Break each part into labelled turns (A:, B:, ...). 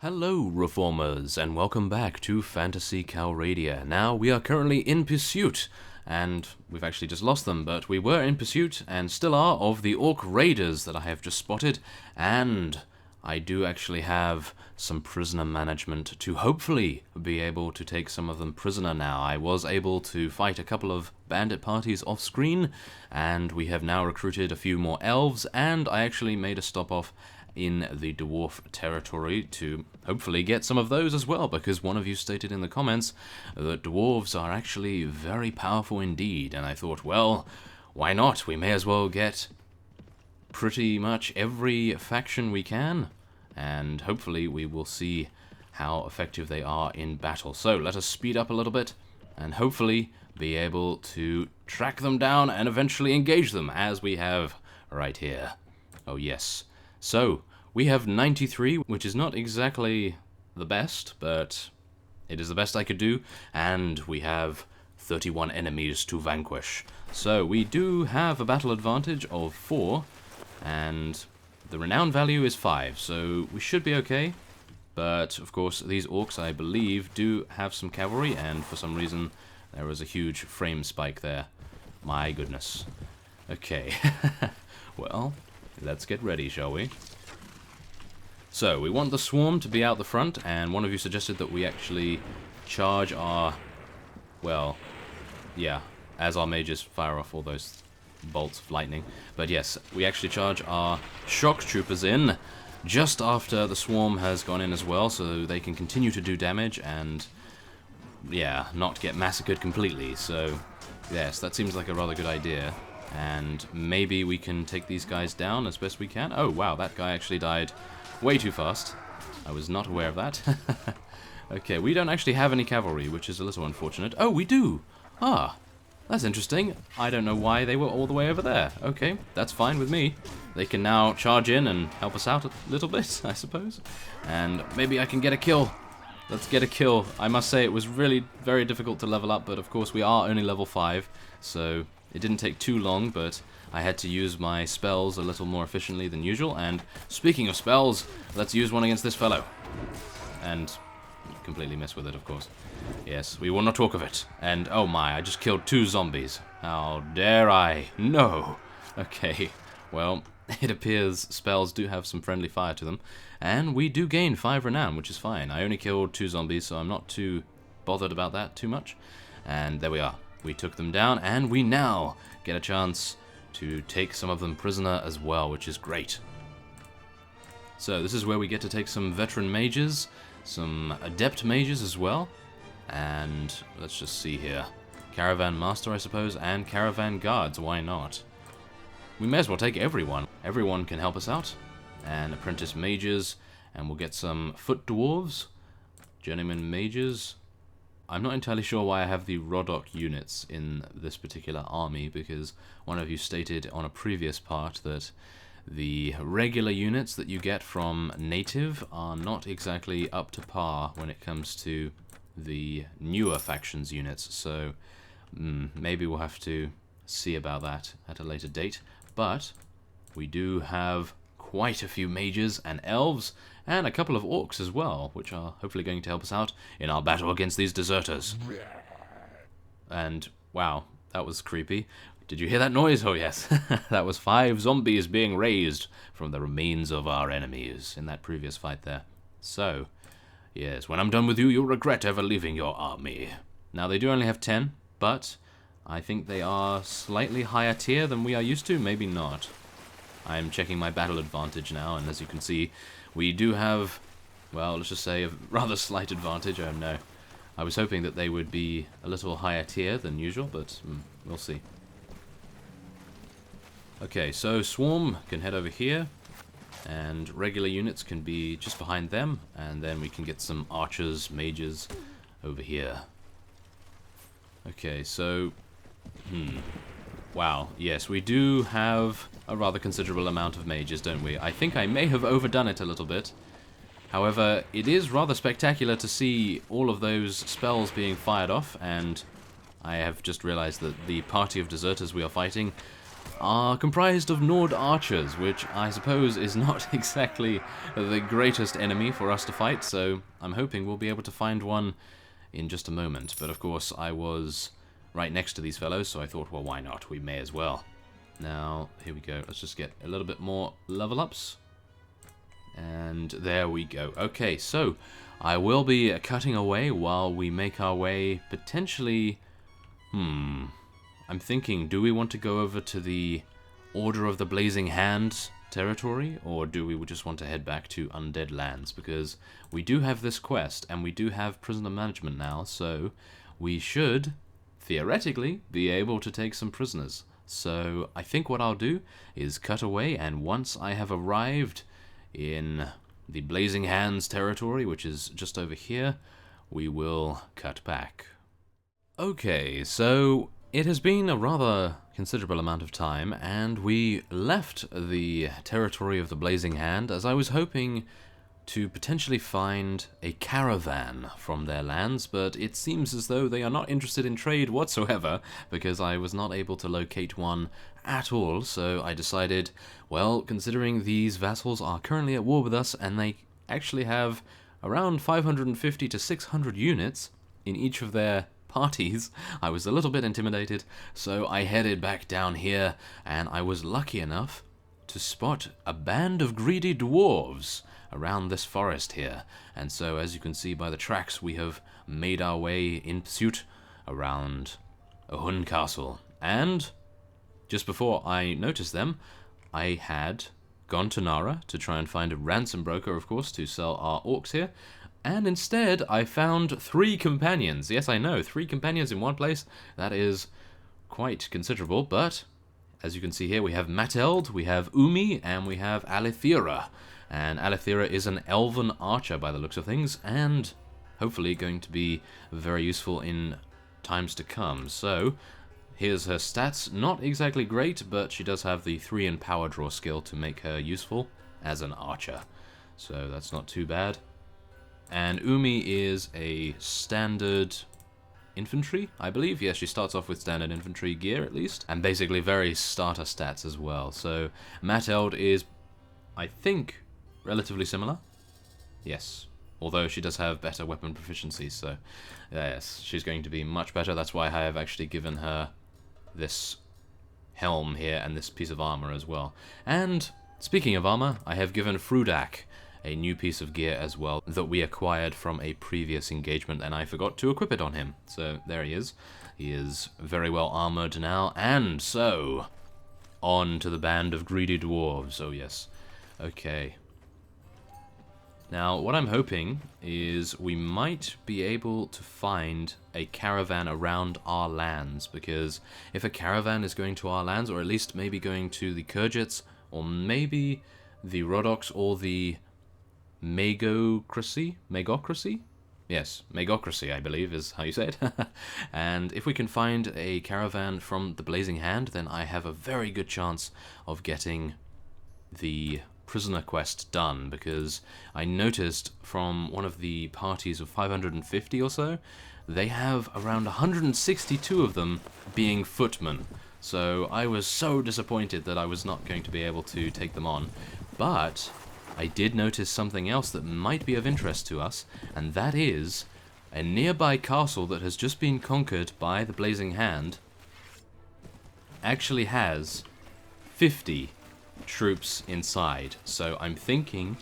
A: Hello, Reformers, and welcome back to Phantasy Calradia. Now, we are currently in pursuit, and we've actually just lost them, but we were in pursuit, and still are, of the orc raiders that I have just spotted, and I do actually have some prisoner management to hopefully be able to take some of them prisoner now. I was able to fight a couple of bandit parties off-screen, and we have now recruited a few more elves, and I actually made a stop-off in the dwarf territory to hopefully get some of those as well, because one of you stated in the comments that dwarves are actually very powerful indeed, and I thought, well, why not? We may as well get pretty much every faction we can, and hopefully we will see how effective they are in battle. So let us speed up a little bit and hopefully be able to track them down and eventually engage them, as we have right here. Oh yes. So, we have 93, which is not exactly the best, but it is the best I could do, and we have 31 enemies to vanquish. So, we do have a battle advantage of 4, and the renown value is 5, so we should be okay. But, of course, these orcs, I believe, do have some cavalry, and for some reason, there was a huge frame spike there. My goodness. Okay. Well, let's get ready, shall we? So, we want the swarm to be out the front, and one of you suggested that we actually charge our, well, yeah, as our mages fire off all those bolts of lightning. But yes, we actually charge our shock troopers in just after the swarm has gone in as well, so they can continue to do damage and, yeah, not get massacred completely. So, yes, that seems like a rather good idea. And maybe we can take these guys down as best we can. Oh, wow, that guy actually died way too fast. I was not aware of that. Okay, we don't actually have any cavalry, which is a little unfortunate. Oh, we do! Ah, that's interesting. I don't know why they were all the way over there. Okay, that's fine with me. They can now charge in and help us out a little bit, I suppose. And maybe I can get a kill. Let's get a kill. I must say it was really very difficult to level up, but of course we are only level 5, so it didn't take too long, but I had to use my spells a little more efficiently than usual. And speaking of spells, let's use one against this fellow. And completely miss with it, of course. Yes, we will not talk of it. And oh my, I just killed 2 zombies. How dare I? No! Okay, well, it appears spells do have some friendly fire to them. And we do gain 5 renown, which is fine. I only killed 2 zombies, so I'm not too bothered about that too much. And there we are. We took them down, and we now get a chance to take some of them prisoner as well, which is great. So this is where we get to take some veteran mages, some adept mages as well, and let's just see here. Caravan master, I suppose, and caravan guards, why not? We may as well take everyone. Everyone can help us out. And apprentice mages, and we'll get some foot dwarves, journeyman mages. I'm not entirely sure why I have the Rodok units in this particular army, because one of you stated on a previous part that the regular units that you get from native are not exactly up to par when it comes to the newer factions units, so maybe we'll have to see about that at a later date. But we do have quite a few mages and elves, and a couple of orcs as well, which are hopefully going to help us out in our battle against these deserters. And, wow, that was creepy. Did you hear that noise? Oh yes, that was 5 zombies being raised from the remains of our enemies in that previous fight there. So, yes, when I'm done with you, you'll regret ever leaving your army. Now, they do only have 10, but I think they are slightly higher tier than we are used to, maybe not. I'm checking my battle advantage now, and as you can see, we do have, well, let's just say a rather slight advantage. Oh no. I was hoping that they would be a little higher tier than usual, but we'll see. Okay, so Swarm can head over here, and regular units can be just behind them, and then we can get some archers, mages over here. Okay, so, wow, yes, we do have a rather considerable amount of mages, don't we? I think I may have overdone it a little bit. However, it is rather spectacular to see all of those spells being fired off, and I have just realized that the party of deserters we are fighting are comprised of Nord archers, which I suppose is not exactly the greatest enemy for us to fight, so I'm hoping we'll be able to find one in just a moment. But of course, I was right next to these fellows, so I thought, well, why not? We may as well. Now, here we go. Let's just get a little bit more level ups. And there we go. Okay, so I will be cutting away while we make our way potentially... I'm thinking, do we want to go over to the Order of the Blazing Hand territory, or do we just want to head back to Undead Lands? Because we do have this quest, and we do have prisoner management now, so we should, theoretically, be able to take some prisoners. So I think what I'll do is cut away, and once I have arrived in the Blazing Hands territory, which is just over here, we will cut back. Okay, so it has been a rather considerable amount of time, and we left the territory of the Blazing Hand as I was hoping to potentially find a caravan from their lands, but it seems as though they are not interested in trade whatsoever, because I was not able to locate one at all. So I decided, well, considering these vassals are currently at war with us, and they actually have around 550 to 600 units in each of their parties, I was a little bit intimidated, so I headed back down here, and I was lucky enough to spot a band of greedy dwarves around this forest here. And so, as you can see by the tracks, we have made our way in pursuit around Ahun Castle. And just before I noticed them, I had gone to Nara to try and find a ransom broker, of course, to sell our orcs here. And instead, I found 3 companions. Yes, I know, 3 companions in one place. That is quite considerable, but as you can see here, we have Mateld, we have Umi, and we have Alethira. And Alethira is an elven archer by the looks of things, and hopefully going to be very useful in times to come. So, here's her stats. Not exactly great, but she does have the 3 in power draw skill to make her useful as an archer. So that's not too bad. And Umi is a standard infantry, I believe. Yes, she starts off with standard infantry gear, at least. And basically very starter stats as well. So Mateld is, I think, relatively similar. Yes. Although she does have better weapon proficiency, so yes, she's going to be much better. That's why I have actually given her this helm here and this piece of armor as well. And speaking of armor, I have given Frudak a new piece of gear as well that we acquired from a previous engagement, and I forgot to equip it on him. So there he is. He is very well armored now, and so on to the band of greedy dwarves. Oh yes. Okay. Now, what I'm hoping is we might be able to find a caravan around our lands, because if a caravan is going to our lands, or at least maybe going to the Khergits, or maybe the Rhodoks, or the Magocracy? Yes, Magocracy, I believe, is how you say it. And if we can find a caravan from the Blazing Hand, then I have a very good chance of getting the prisoner quest done, because I noticed from one of the parties of 550 or so, they have around 162 of them being footmen. So I was so disappointed that I was not going to be able to take them on. But I did notice something else that might be of interest to us, and that is a nearby castle that has just been conquered by the Blazing Hand actually has 50 troops inside. So I'm thinking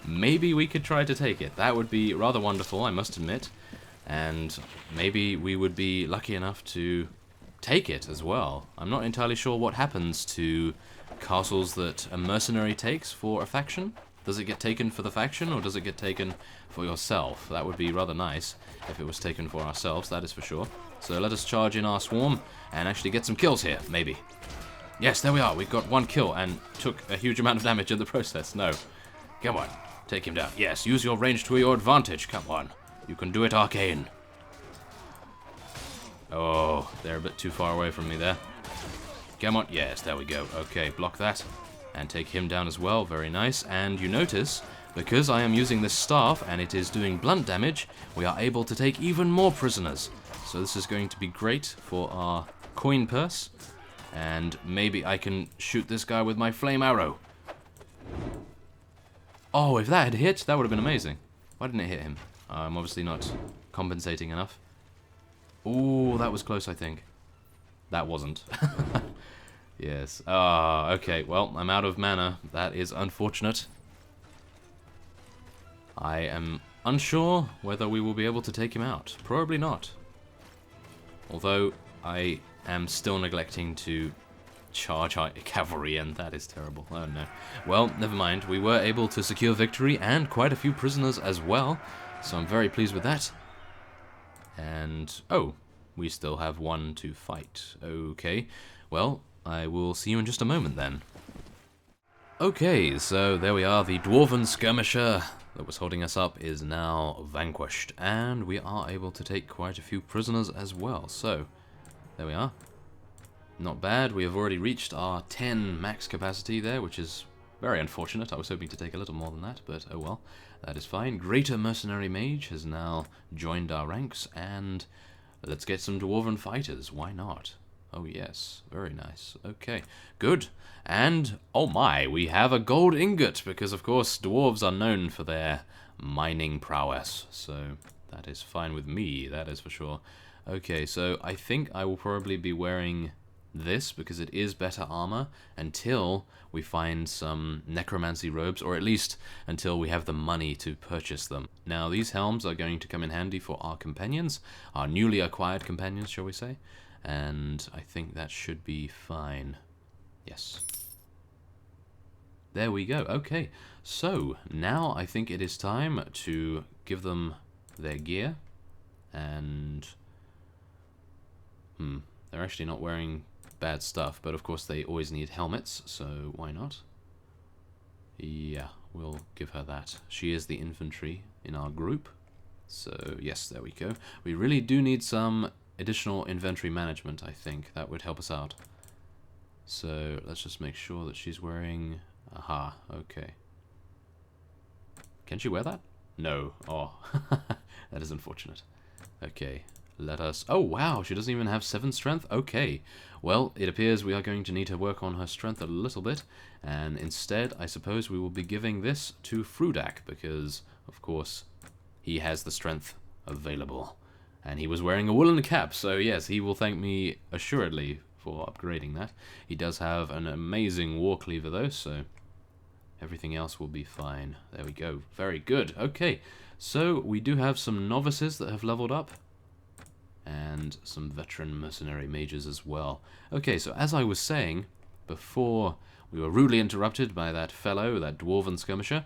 A: maybe we could try to take it. That would be rather wonderful, I must admit, and maybe we would be lucky enough to take it as well. I'm not entirely sure what happens to castles that a mercenary takes for a faction. Does it get taken for the faction, or does it get taken for yourself? That would be rather nice if it was taken for ourselves, that is for sure. So let us charge in our swarm and actually get some kills here, maybe. Yes, there we are. We've got 1 kill and took a huge amount of damage in the process. No. Come on. Take him down. Yes, use your range to your advantage. Come on. You can do it, Arkane. Oh, they're a bit too far away from me there. Come on. Yes, there we go. Okay, block that. And take him down as well. Very nice. And you notice, because I am using this staff and it is doing blunt damage, we are able to take even more prisoners. So this is going to be great for our coin purse. And maybe I can shoot this guy with my flame arrow. Oh, if that had hit, that would have been amazing. Why didn't it hit him? I'm obviously not compensating enough. Ooh, that was close, I think. That wasn't. Yes. Ah, okay. Well, I'm out of mana. That is unfortunate. I am unsure whether we will be able to take him out. Probably not. Although, I am still neglecting to charge our cavalry, and that is terrible. Oh no. Well, never mind. We were able to secure victory and quite a few prisoners as well, so I'm very pleased with that. And, oh, we still have one to fight. Okay, well, I will see you in just a moment then. Okay, so there we are. The dwarven skirmisher that was holding us up is now vanquished, and we are able to take quite a few prisoners as well. So, there we are. Not bad. We have already reached our 10 max capacity there, which is very unfortunate. I was hoping to take a little more than that, but oh well. That is fine. Greater mercenary mage has now joined our ranks, and let's get some dwarven fighters. Why not? Oh yes, very nice. Okay, good. And, oh my, we have a gold ingot, because of course dwarves are known for their mining prowess. So that is fine with me, that is for sure. Okay, so I think I will probably be wearing this, because it is better armor, until we find some necromancy robes, or at least until we have the money to purchase them. Now, these helms are going to come in handy for our companions, our newly acquired companions, shall we say, and I think that should be fine. Yes. There we go. Okay, so now I think it is time to give them their gear, and they're actually not wearing bad stuff, but of course they always need helmets, so why not? Yeah, we'll give her that. She is the infantry in our group, so yes, there we go. We really do need some additional inventory management, I think. That would help us out. So let's just make sure that she's wearing... Aha, okay. Can she wear that? No. Oh, that is unfortunate. Okay, let us... Oh, wow, she doesn't even have 7 strength? Okay. Well, it appears we are going to need to work on her strength a little bit, and instead, I suppose we will be giving this to Frudak, because, of course, he has the strength available. And he was wearing a woolen cap, so yes, he will thank me assuredly for upgrading that. He does have an amazing war cleaver, though, so everything else will be fine. There we go. Very good. Okay, so we do have some novices that have leveled up, and some veteran mercenary mages as well. Okay, so as I was saying, before we were rudely interrupted by that fellow, that dwarven skirmisher,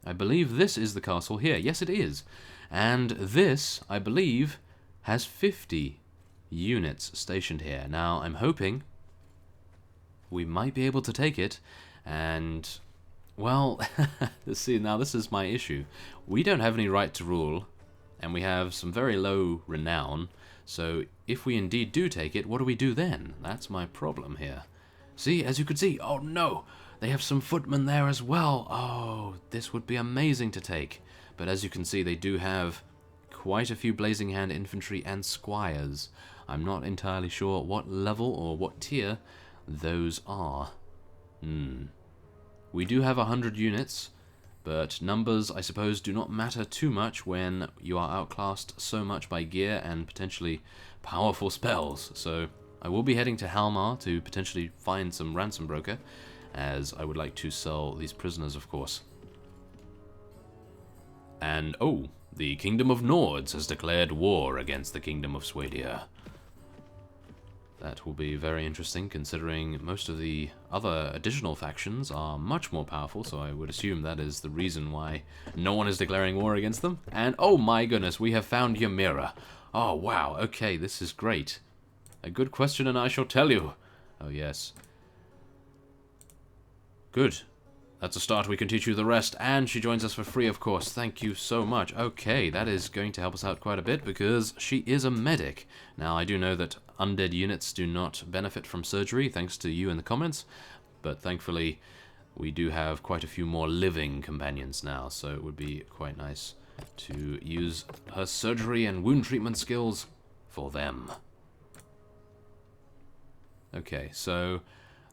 A: I believe this is the castle here. Yes, it is. And this, I believe, has 50 units stationed here. Now, I'm hoping we might be able to take it, and, well, see, now this is my issue. We don't have any right to rule, and we have some very low renown, so if we indeed do take it, what do we do then? That's my problem here. See, as you can see, oh no, they have some footmen there as well. Oh, this would be amazing to take. But as you can see, they do have quite a few Blazing Hand infantry and squires. I'm not entirely sure what level or what tier those are. We do have 100 units, but numbers, I suppose, do not matter too much when you are outclassed so much by gear and potentially powerful spells. So I will be heading to Halmar to potentially find some ransom broker, as I would like to sell these prisoners, of course. And, oh, the Kingdom of Nords has declared war against the Kingdom of Swadia. That will be very interesting, considering most of the other additional factions are much more powerful, so I would assume that is the reason why no one is declaring war against them. And, oh my goodness, we have found Ymira. Oh, wow, okay, this is great. A good question and I shall tell you. Oh, yes. Good. That's a start. We can teach you the rest. And she joins us for free, of course. Thank you so much. Okay, that is going to help us out quite a bit because she is a medic. Now, I do know that undead units do not benefit from surgery, thanks to you in the comments. But thankfully, we do have quite a few more living companions now. So it would be quite nice to use her surgery and wound treatment skills for them. Okay, so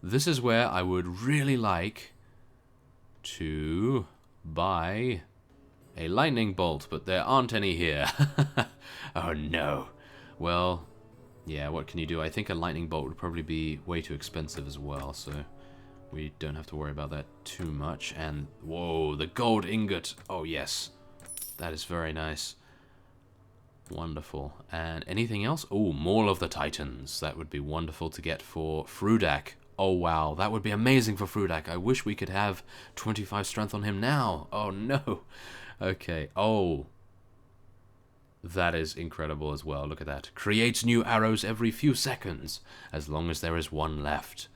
A: this is where I would really like to buy a lightning bolt, but there aren't any here. Oh no. Well, yeah, what can you do? I think a lightning bolt would probably be way too expensive as well, so we don't have to worry about that too much. And, whoa, the gold ingot. Oh, yes. That is very nice. Wonderful. And anything else? Oh, Maul of the Titans. That would be wonderful to get for Frudak. Oh, wow. That would be amazing for Frudak. I wish we could have 25 strength on him now. Oh, no. Okay. Oh. That is incredible as well. Look at that. Creates new arrows every few seconds, as long as there is one left.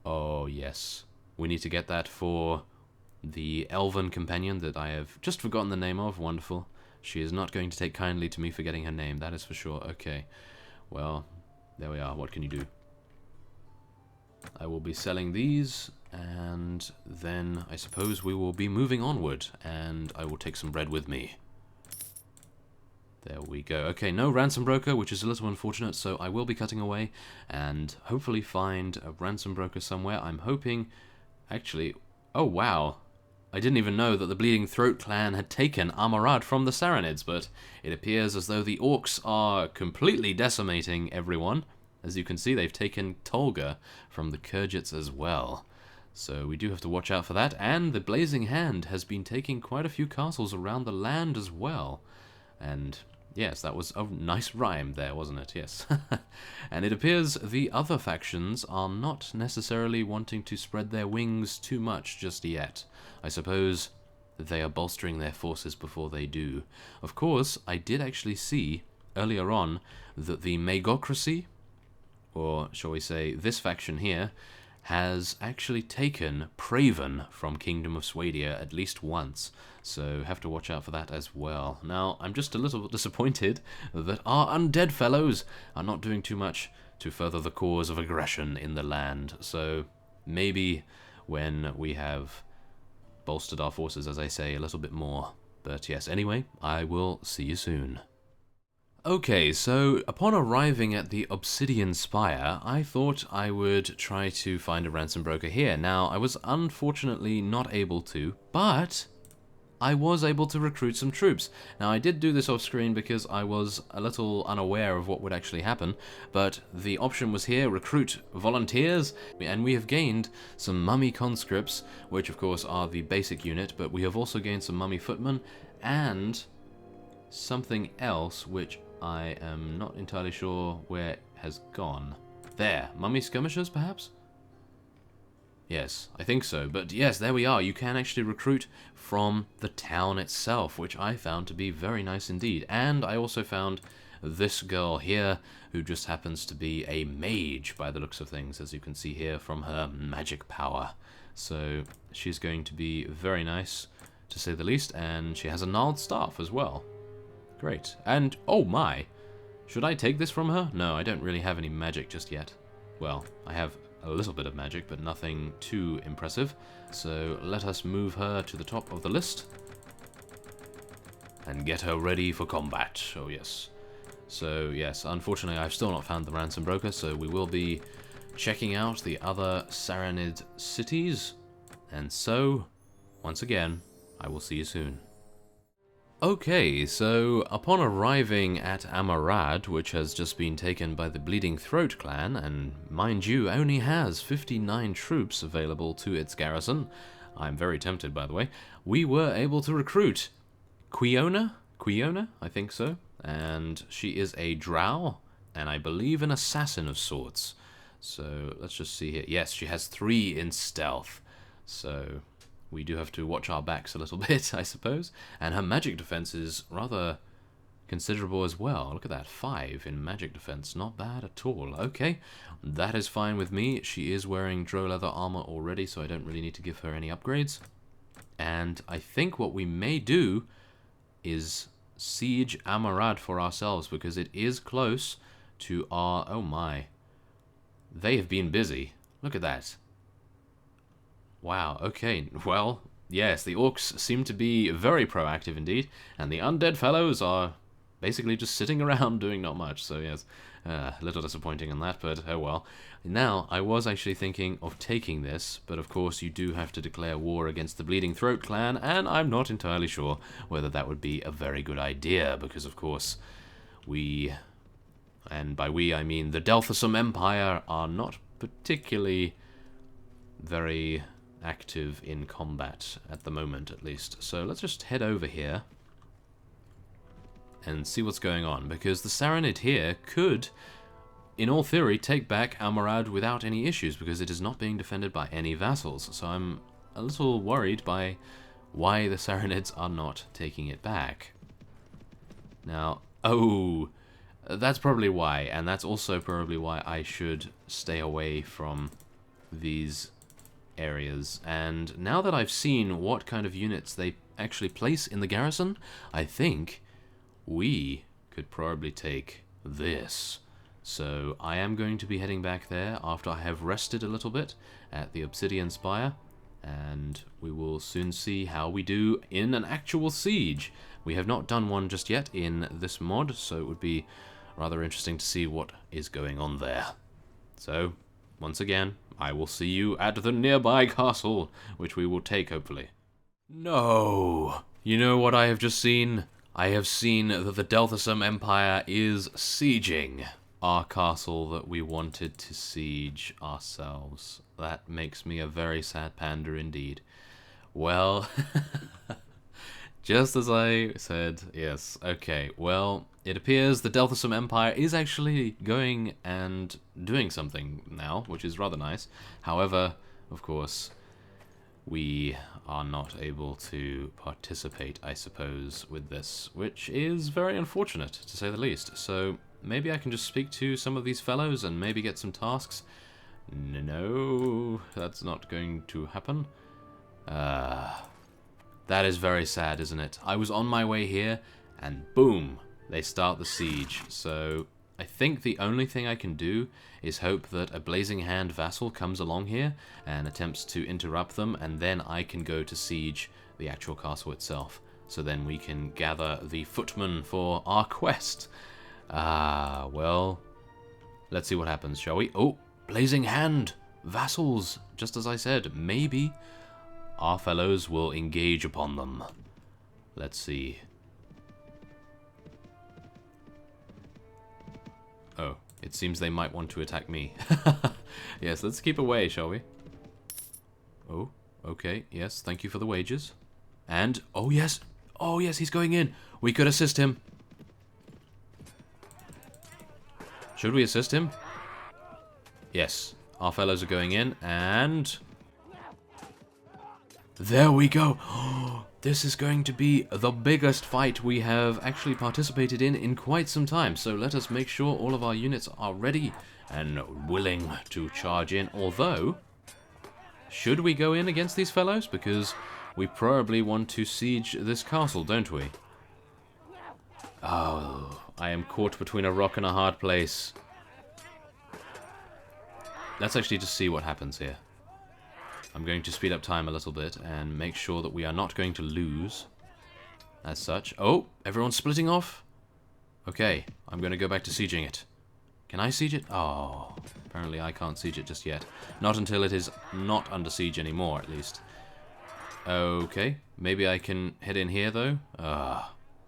A: Oh, yes. We need to get that for the elven companion that I have just forgotten the name of. Wonderful. She is not going to take kindly to me forgetting her name, that is for sure. Okay. Well, there we are. What can you do? I will be selling these, and then I suppose we will be moving onward, and I will take some bread with me. There we go. Okay, no ransom broker, which is a little unfortunate, so I will be cutting away and hopefully find a ransom broker somewhere. I'm hoping... Actually... Oh, wow. I didn't even know that the Bleeding Throat clan had taken Amarad from the Saranids, but it appears as though the orcs are completely decimating everyone. As you can see, they've taken Tolga from the Kurgits as well. So we do have to watch out for that. And the Blazing Hand has been taking quite a few castles around the land as well. And... yes, that was a nice rhyme there, wasn't it? Yes. And it appears the other factions are not necessarily wanting to spread their wings too much just yet. I suppose that they are bolstering their forces before they do. Of course, I did actually see earlier on that the Magocracy, or shall we say this faction here, has actually taken Praven from Kingdom of Swadia at least once, so have to watch out for that as well. Now, I'm just a little disappointed that our undead fellows are not doing too much to further the cause of aggression in the land, so maybe when we have bolstered our forces, as I say, a little bit more. But yes, anyway, I will see you soon. Okay, so upon arriving at the Obsidian Spire, I thought I would try to find a ransom broker here. Now, I was unfortunately not able to, but I was able to recruit some troops. Now, I did do this off screen because I was a little unaware of what would actually happen, but the option was here, recruit volunteers, and we have gained some mummy conscripts, which of course are the basic unit, but we have also gained some mummy footmen, and something else which I am not entirely sure where it has gone. There, mummy skirmishers, perhaps? Yes, I think so. But yes, there we are. You can actually recruit from the town itself, which I found to be very nice indeed. And I also found this girl here, who just happens to be a mage by the looks of things, as you can see here from her magic power. So she's going to be very nice, to say the least, and she has a gnarled staff as well. Great. And, oh my, should I take this from her? No, I don't really have any magic just yet. Well, I have a little bit of magic, but nothing too impressive. So let us move her to the top of the list and get her ready for combat. Oh yes. So yes, unfortunately I've still not found the ransom broker, so we will be checking out the other Saranid cities. And so, once again, I will see you soon. Okay, so upon arriving at Amarad, which has just been taken by the Bleeding Throat clan, and mind you, only has 59 troops available to its garrison, I'm very tempted by the way, we were able to recruit Quiona? Quiona? I think so. And she is a drow, and I believe an assassin of sorts. So let's just see here. Yes, she has 3 in stealth. So we do have to watch our backs a little bit, I suppose. And her magic defense is rather considerable as well. Look at that, 5 in magic defense. Not bad at all. Okay, that is fine with me. She is wearing drow leather armor already, so I don't really need to give her any upgrades. And I think what we may do is siege Amarad for ourselves, because it is close to our... oh my. They have been busy. Look at that. Wow, okay, well, yes, the orcs seem to be very proactive indeed, and the undead fellows are basically just sitting around doing not much, so yes, A little disappointing in that, but oh well. Now, I was actually thinking of taking this, but of course you do have to declare war against the Bleeding Throat clan, and I'm not entirely sure whether that would be a very good idea, because of course we, and by we I mean the Delthasum Empire, are not particularly very active in combat at the moment, at least. So let's just head over here and see what's going on, because the Saranid here could, in all theory, take back Almorad without any issues, because it is not being defended by any vassals. So I'm a little worried by why the Saranids are not taking it back. Now, oh, that's probably why, and that's also probably why I should stay away from these areas. And now that I've seen what kind of units they actually place in the garrison, I think we could probably take this. So I am going to be heading back there after I have rested a little bit at the Obsidian Spire, and we will soon see how we do in an actual siege. We have not done one just yet in this mod, so it would be rather interesting to see what is going on there. So, once again, I will see you at the nearby castle, which we will take, hopefully. No! You know what I have just seen? I have seen that the Delthasum Empire is sieging our castle that we wanted to siege ourselves. That makes me a very sad panda indeed. Well, just as I said, yes, okay, well, it appears the Delthasum Empire is actually going and doing something now, which is rather nice. However, of course, we are not able to participate, I suppose, with this, which is very unfortunate, to say the least. So maybe I can just speak to some of these fellows and maybe get some tasks. No, that's not going to happen. That is very sad, isn't it? I was on my way here, and boom, they start the siege. So I think the only thing I can do is hope that a Blazing Hand vassal comes along here and attempts to interrupt them, and then I can go to siege the actual castle itself. So then we can gather the footmen for our quest. Well, let's see what happens, shall we? Oh, Blazing Hand vassals, just as I said. Maybe our fellows will engage upon them. Let's see. Oh, it seems they might want to attack me. Yes, let's keep away, shall we? Oh, okay, yes, thank you for the wages. And, oh yes, he's going in. We could assist him. Should we assist him? Yes, our fellows are going in, and there we go. This is going to be the biggest fight we have actually participated in quite some time. So let us make sure all of our units are ready and willing to charge in. Although, should we go in against these fellows? Because we probably want to siege this castle, don't we? Oh, I am caught between a rock and a hard place. Let's actually just see what happens here. I'm going to speed up time a little bit and make sure that we are not going to lose as such. Oh, everyone's splitting off? Okay, I'm going to go back to sieging it. Can I siege it? Oh, apparently I can't siege it just yet. Not until it is not under siege anymore, at least. Okay, maybe I can head in here, though.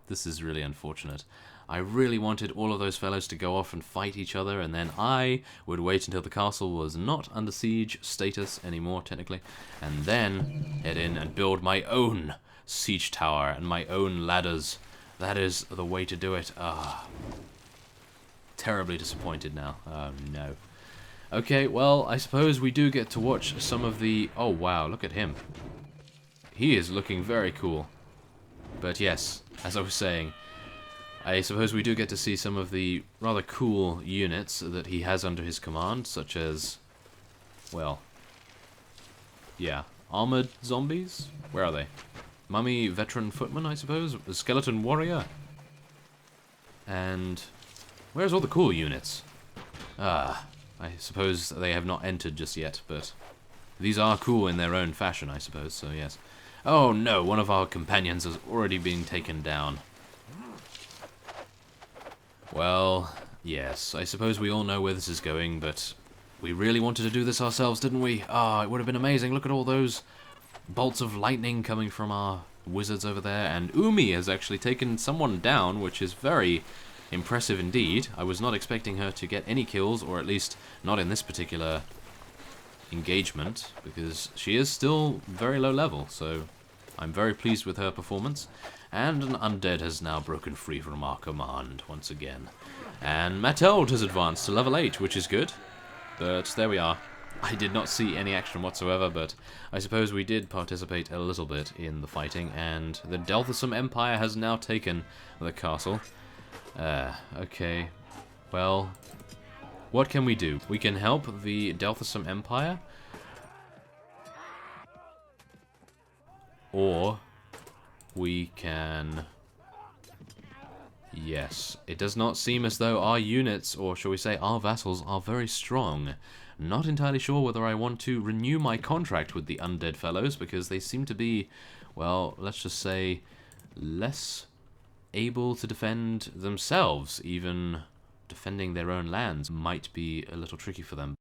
A: This is really unfortunate. I really wanted all of those fellows to go off and fight each other, and then I would wait until the castle was not under siege status anymore, technically, and then head in and build my own siege tower and my own ladders. That is the way to do it. Terribly disappointed now. Oh, no. Okay, well, I suppose we do get to watch some of the... Oh, wow, look at him. He is looking very cool. But yes, as I was saying, I suppose we do get to see some of the rather cool units that he has under his command, such as, well, yeah, armored zombies? Where are they? Mummy veteran footman, I suppose? A skeleton warrior? And where's all the cool units? I suppose they have not entered just yet, but these are cool in their own fashion, I suppose, so yes. Oh no, one of our companions has already been taken down. Well, Yes, I suppose we all know where this is going, but we really wanted to do this ourselves, didn't we? Ah, it would have been amazing. Look at all those bolts of lightning coming from our wizards over there, and Umi has actually taken someone down, which is very impressive indeed. I was not expecting her to get any kills, or at least not in this particular engagement, because she is still very low level, so I'm very pleased with her performance. And an undead has now broken free from our command once again. And Mateld has advanced to level 8, which is good. But there we are. I did not see any action whatsoever, but I suppose we did participate a little bit in the fighting, and the Delthasum Empire has now taken the castle. Okay. Well, what can we do? We can help the Delthasum Empire, or we can... Yes, it does not seem as though our units, or shall we say our vassals, are very strong. Not entirely sure whether I want to renew my contract with the undead fellows, because they seem to be, well, let's just say, less able to defend themselves. Even defending their own lands might be a little tricky for them.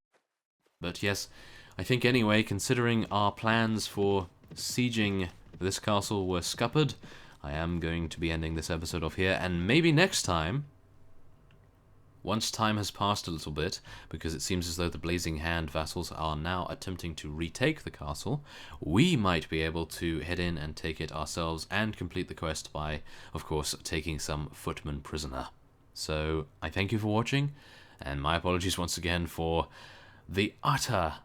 A: But yes, I think anyway, considering our plans for sieging this castle were scuppered, I am going to be ending this episode off here, and maybe next time, once time has passed a little bit, because it seems as though the Blazing Hand vassals are now attempting to retake the castle, we might be able to head in and take it ourselves and complete the quest by, of course, taking some footmen prisoner. So, I thank you for watching, and my apologies once again for the utter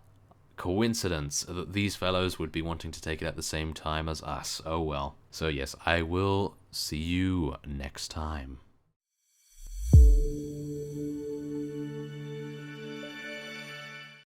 A: coincidence that these fellows would be wanting to take it at the same time as us. Oh well. So yes, I will see you next time.